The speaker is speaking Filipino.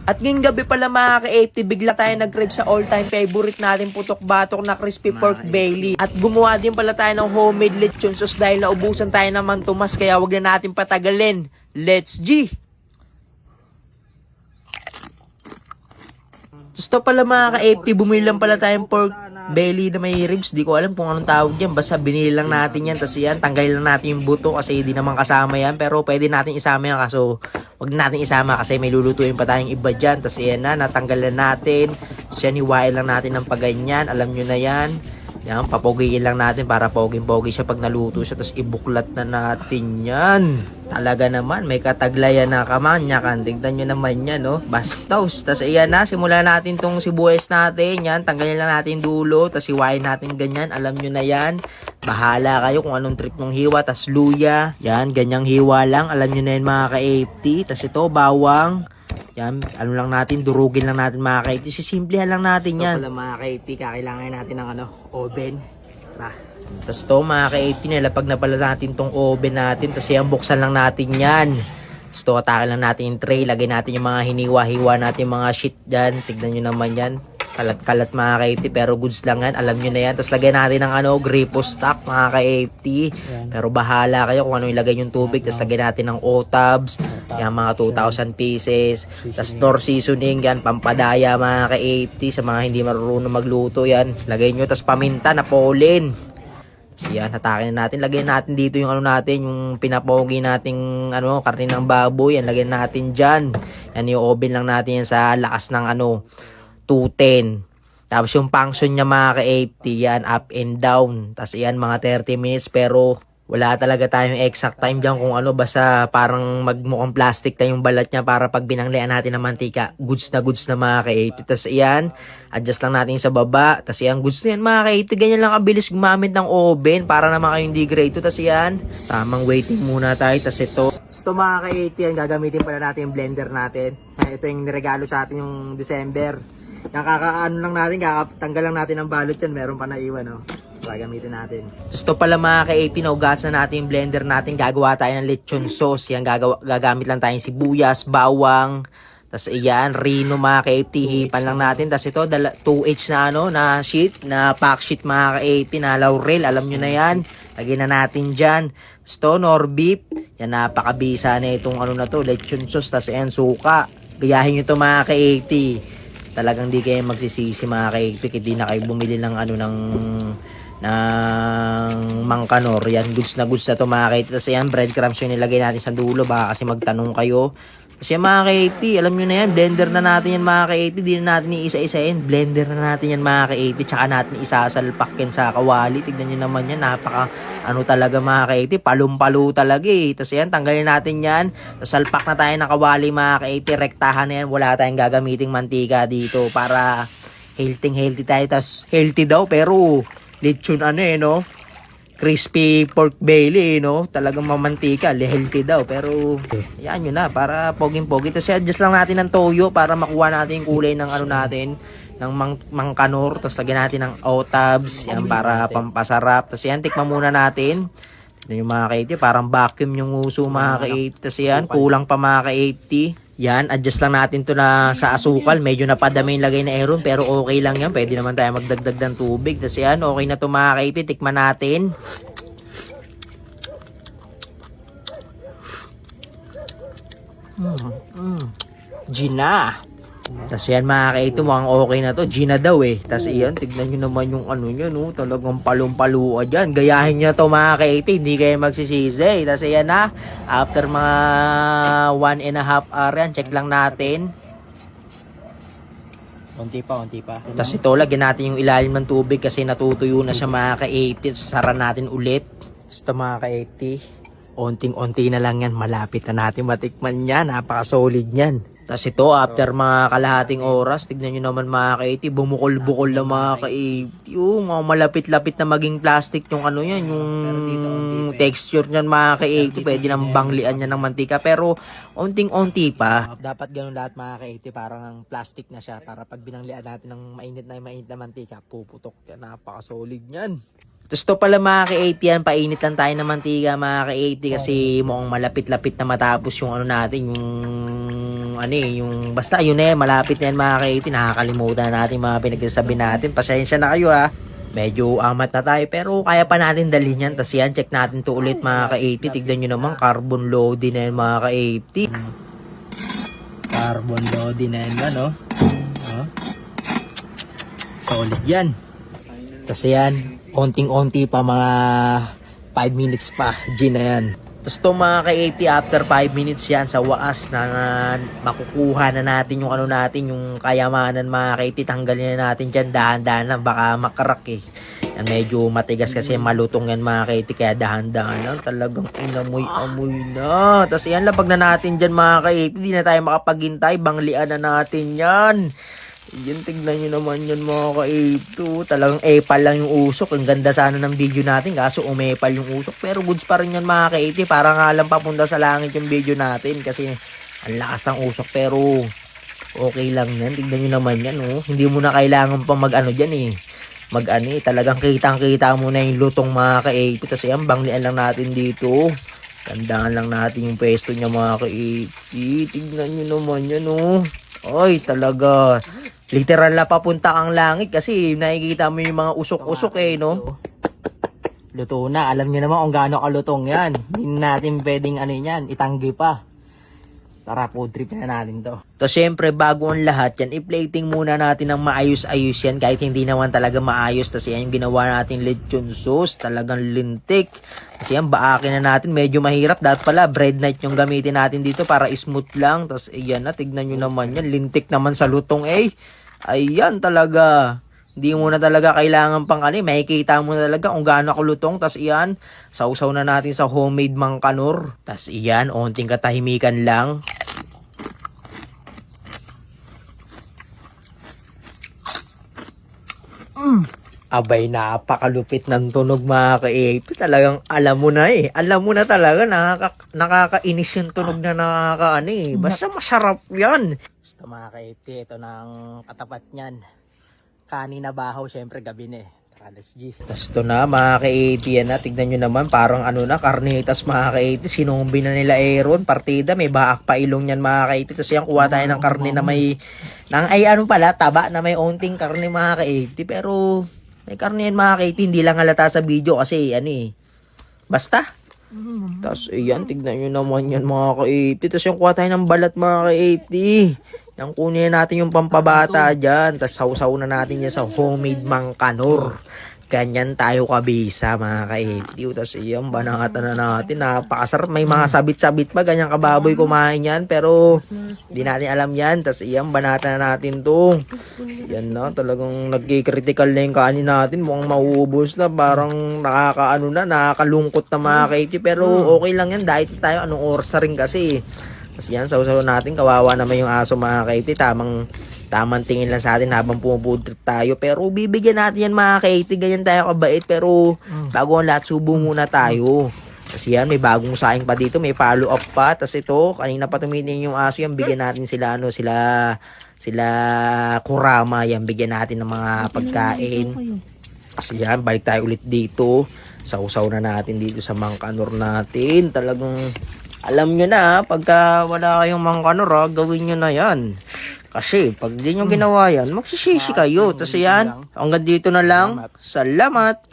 At ngayong gabi pala mga ka-80, bigla tayo nag-crave sa all-time favorite natin, putok-batok na crispy pork belly. At gumawa din pala tayo ng homemade lechon sauce dahil naubusan tayo naman tumas, kaya wag na natin patagalin. Let's G! Gusto pala mga ka-80, bumili lang pala tayong pork belly na may ribs. Di ko alam kung anong tawag yan. Basta binili lang natin yan. Tapos yan, tanggalin lang natin yung buto kasi hindi naman kasama yan. Pero pwede natin isama yan. Kaso wag natin isama kasi may lulutuin pa tayong iba dyan. Tapos yan na, natanggalan natin. Tapos yan, iwain lang natin ng paganyan. Alam nyo na yan. Yan, papogiin lang natin para poging-pogi siya pag naluto siya. Tapos ibuklat na natin yan. Talaga naman, may kataglayan na kamanyakan. Tignan nyo naman yan, no? Bastos. Tapos ayan na, simulan natin tong sibuyas natin. Yan, tanggalin lang natin dulo. Tapos iwain natin ganyan. Alam nyo na yan. Bahala kayo kung anong trip ng hiwa. Tapos luya. Yan, ganyang hiwa lang. Alam nyo na yan mga ka-80. Tapos ito, bawang. Yan, ano lang natin, durugin lang natin mga ka-80. Sisimplihan lang natin yan. Ito pala mga ka-80, kakailangan natin ng oven. Tapos to mga ka-80, nilapag na pala natin tong oven natin. Tapos yan, buksan lang natin yan. Tapos to, atake lang natin yung tray. Lagay natin yung mga hiniwa-hiwa natin, mga shit dyan. Tignan nyo naman yan. Kalat-kalat mga ka-80, pero goods lang yan. Alam nyo na yan. Tapos lagay natin ng gripo stock mga ka-80. Pero bahala kayo kung ano ilagay yung tubig. Tapos lagay natin ng otabs. Yan mga 2,000 pieces. Tapos door seasoning yan. Pampadaya mga ka-80. Sa mga hindi marunong magluto yan. Lagay nyo. Tapos paminta na pollen. So yan, hatakin na natin. Lagyan natin dito yung natin, yung pinapogi nating karne ng baboy. Yan, lagyan natin dyan. Yan, yung oven lang natin yan sa lakas ng 210. Tapos yung function niya mga ka-80, yan, up and down. Tapos yan, mga 30 minutes. Pero wala talaga tayong exact time dyan kung basta parang magmukhang plastic na yung balat niya para pag binanglian natin ng mantika, goods na mga ka-80. Tapos yan, adjust lang natin sa baba. Tapos yan, goods na yan mga ka-80. Ganyan lang kabilis gumamit ng oven para naman kayong hindi grade. Tapos yan, tamang waiting muna tayo. Tapos ito mga ka-80, yan, gagamitin pala natin yung blender natin. Ito yung niregalo sa atin yung December. Nakakaano lang natin, kakatanggal lang natin ang balot yan. Meron pa na iwan, gagamitin natin. Gusto pala mga ka-AP, naugasan natin yung blender natin. Gagawa tayo ng lechon sauce. Yan, gagamit lang tayong sibuyas, bawang. Tapos iyan, rino mga ka-AP, hipan lang natin. Tapos ito, 2H na sheet, na pack sheet mga ka-AP, na laurel. Alam nyo na yan. Lagyan na natin dyan. Tapos ito, nor beef. Yan, napakabisa na itong na to, lechon sauce. Tapos ayan, suka. Gayahin nyo to mga ka-AP. Talagang di kayo magsisisi mga ka-80, hindi na kayo bumili ng ng mangkanor. Yan, goods na to mga ka-80. Tapos yan, breadcrumbs yung nilagay natin sa dulo, baka kasi magtanong kayo. Kasi mga ka-80, alam nyo na yan, blender na natin yan mga ka-80, di na natin iisa-isain, blender na natin yan mga ka-80, tsaka natin isasalpak yan sa kawali. Tignan nyo naman yan, napaka talaga mga ka-80, palum-palo talaga Tapos yan, tanggalin natin yan, tapos salpak na tayo ng kawali mga ka-80, rektahan na yan, wala tayong gagamiting mantika dito para healthy tayo. Tapos healthy daw, pero lechon crispy pork belly, talagang mamantika, healthy daw, pero yan yun na, para poging-pogi. Tapos adjust lang natin ng toyo para makuha natin yung kulay ng natin, ng mangkanor. Tapos lagyan natin ng otabs, yan, para pampasarap. Tapos yan, tikman muna natin. Yung mga ka-80, parang vacuum yung uso mga ka-80. Tapos yan, kulang pa mga ka-80. Yan, adjust lang natin to na sa asukal. Medyo napadami yung lagay na Aaron, pero okay lang yan. Pwede naman tayo magdagdag ng tubig. Tapos yan, okay na to mga ka-80. Tikman natin. Gina. Tapos yan mga ka-80, mukhang okay na to. Gina daw Tapos yan, tignan nyo naman yung niya, talagang palong-palua dyan. Gayahin nyo to mga ka-80, hindi kayo magsisisi. Tapos yan na, after mga 1.5 hour yan, check lang natin. Unti pa. Tapos ito, lagyan natin yung ilalim ng tubig kasi natutuyo na siya mga ka-80. Sara natin ulit. Basta mga ka-80, onting-onti na lang yan. Malapit na natin matikman yan. Napaka-solid yan. Tapos ito, after mga kalahating oras, tignan nyo naman mga ka-80, bumukol-bukol na mga ka-80. Mga malapit-lapit na maging plastic yung yan, yung texture nyan mga ka-80. Pwede nang banglian yan ng mantika, pero onting-onti pa. Dapat ganun lahat mga ka-80, parang plastic na siya, para pag binanglian natin ng mainit na mantika, puputok yan. Napaka-solid nyan. Tapos to pala mga ka-80 yan, painit lang tayo ng mantika mga ka-80 kasi mukhang malapit-lapit na matapos yung ano natin, yung basta yun malapit na yan mga ka-80, nakakalimutan na natin mga pinagsasabi natin, pasensya na kayo ha. Medyo amat na tayo pero kaya pa natin dalhin yan. Tapos yan, check natin to ulit mga ka-80. Tignan nyo naman, carbon loading na yan mga ka-80. Carbon loading na yan ba, no? Solid yan. Tapos yan, konting-konti pa mga 5 minutes pa. G na yan. Tapos ito mga ka-80, after 5 minutes yan, sa waas na makukuha na natin yung ano natin, yung kayamanan mga ka-80. Tanggalin na natin dyan, dahan-dahan lang, baka makarak eh. Yan, medyo matigas kasi malutong yan mga ka-80, kaya dahan-dahan lang. Talagang inamoy-amoy na. Tapos yan, labag na natin dyan mga ka-80, di na tayo makapaghintay, banglian na natin yan. Yan, tignan nyo naman yan mga ka-80. Talagang epal lang yung usok. Ang ganda sana ng video natin kaso umepal yung usok. Pero goods pa rin yan mga ka-80. Para nga lang papunta sa langit yung video natin kasi ang lakas ng usok. Pero okay lang yan. Tignan nyo naman yan. Oh. Hindi mo na kailangan pa mag-ano dyan eh. Mag-ano eh. Talagang kitang-kita mo na yung lutong mga ka-80. Kasi yan, banglian lang natin dito. Tandaan lang natin yung pwesto niya mga ka-80. Tignan nyo naman yan oh. Oy, talaga. Literal na papunta kang langit kasi nakikita mo yung mga usok-usok eh, no? Luto na. Alam niyo naman kung gaano kalutong yan. Hindi natin pwedeng ano yan, itanggi pa. Tara, food trip na natin to. So, syempre, bago ang lahat yan, i-plating muna natin ng maayos-ayos yan kahit hindi naman talaga maayos. Tapos yan yung ginawa natin lechon sauce. Talagang lintik. Kasi yan, baakin na natin. Medyo mahirap. Dapat pala, bread knife yung gamitin natin dito para smooth lang. Tapos, ayan na. Tignan nyo naman yan. Lintik naman sa lutong eh. Ayan talaga. Hindi mo na talaga kailangan pang ano. Makikita mo na talaga kung gaano kulutong. Tapos, iyan. Sausaw na natin sa homemade mangkanor. Tapos, iyan. Onting katahimikan lang. Abay, napakalupit ng tunog mga ka-AP. Talagang alam mo na eh. Alam mo na talaga, nakakainis yung tunog na nakakaano eh. Basta masarap yan. Basta mga ka-AP, ito na ang katapat niyan. Kanina bahaw, syempre gabi na eh. Tara, let's G. Tapos ito na mga ka-AP yan na. Tignan nyo naman, parang ano na, karnitas mga ka-AP. Sinumbi na nila Aaron. Partida, may baak pa ilong yan mga ka-AP. Tapos yan, kuha tayo ng karne na may, taba na may onting karne mga ka-AP. Pero may karne yan mga ka-80, hindi lang halata sa video kasi ano eh. Basta. Tapos ayan, tignan nyo naman yan mga ka-80. Tapos yung kuha tayo ng balat mga ka-80. Yung kunin natin yung pampabata dyan. Tapos sausaw na natin yan sa homemade mangkanor. Ganyan tayo kabisa mga ka-80. Tapos iyan, banata na natin. Napakasarap. May mga sabit-sabit pa. Ganyan kababoy kumain yan. Pero hindi natin alam yan. Tapos iyan, banata na natin to. Yan na. Talagang nagkikritical na yung kanin natin. Mukhang mauubos na. Parang nakakalungkot na mga ka-80. Pero okay lang yan. Dahil tayo anong oras na rin kasi. Tapos yan, sausaw natin. Kawawa naman yung aso mga ka-80. Tamang tingin lang sa atin habang pumufood trip tayo. Pero bibigyan natin yan mga ka-80. Ganyan tayo kabait. Pero bago ang lahat, subo muna tayo. Kasi yan, may bagong saing pa dito. May follow up pa. Tapos ito, kanina pa tumitingin yung aso yan. Bigyan natin sila, sila kurama. Yan, bigyan natin ng mga pagkain. Kasi yan, balik tayo ulit dito. Sausaw na natin dito sa mangkanor natin. Talagang, alam nyo na, pagka wala kayong mangkanor, gawin nyo na yan. Kasi pag di nyo ginawa yan, magsisisi kayo. Tapos yan, hanggang dito na lang. Salamat!